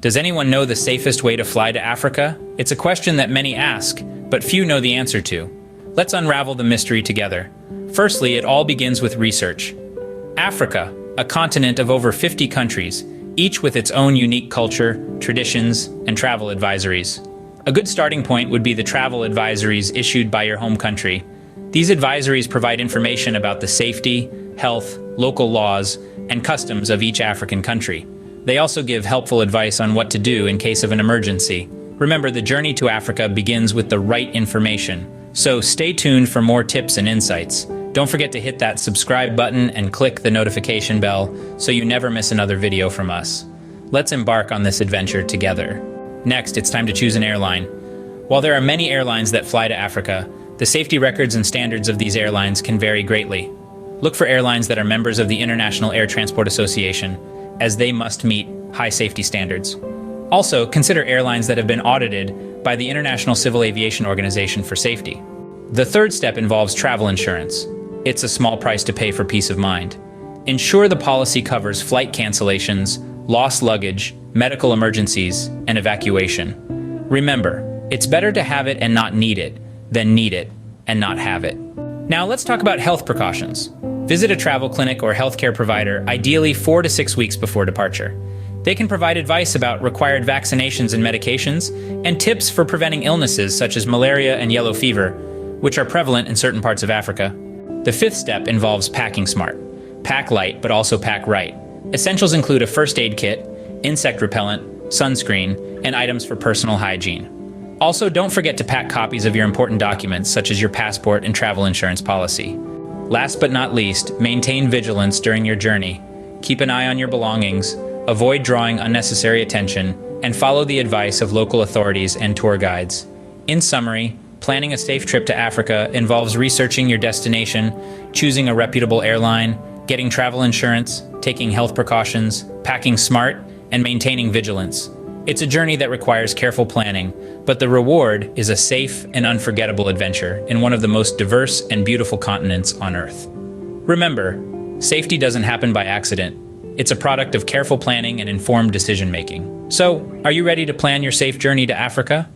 Does anyone know the safest way to fly to Africa? It's a question that many ask, but few know the answer to. Let's unravel the mystery together. Firstly, it all begins with research. Africa, a continent of over 50 countries, each with its own unique culture, traditions, and travel advisories. A good starting point would be the travel advisories issued by your home country. These advisories provide information about the safety, health, local laws, and customs of each African country. They also give helpful advice on what to do in case of an emergency. Remember, the journey to Africa begins with the right information. So stay tuned for more tips and insights. Don't forget to hit that subscribe button and click the notification bell so you never miss another video from us. Let's embark on this adventure together. Next, it's time to choose an airline. While there are many airlines that fly to Africa, the safety records and standards of these airlines can vary greatly. Look for airlines that are members of the International Air Transport Association, as they must meet high safety standards. Also, consider airlines that have been audited by the International Civil Aviation Organization for safety. The third step involves travel insurance. It's a small price to pay for peace of mind. Ensure the policy covers flight cancellations, lost luggage, medical emergencies, and evacuation. Remember, it's better to have it and not need it than need it and not have it. Now let's talk about health precautions. Visit a travel clinic or healthcare provider, ideally 4 to 6 weeks before departure. They can provide advice about required vaccinations and medications, and tips for preventing illnesses such as malaria and yellow fever, which are prevalent in certain parts of Africa. The fifth step involves packing smart. Pack light, but also pack right. Essentials include a first aid kit, insect repellent, sunscreen, and items for personal hygiene. Also, don't forget to pack copies of your important documents, such as your passport and travel insurance policy. Last but not least, maintain vigilance during your journey. Keep an eye on your belongings, avoid drawing unnecessary attention, and follow the advice of local authorities and tour guides. In summary, planning a safe trip to Africa involves researching your destination, choosing a reputable airline, getting travel insurance, taking health precautions, packing smart, and maintaining vigilance. It's a journey that requires careful planning, but the reward is a safe and unforgettable adventure in one of the most diverse and beautiful continents on Earth. Remember, safety doesn't happen by accident. It's a product of careful planning and informed decision-making. So, are you ready to plan your safe journey to Africa?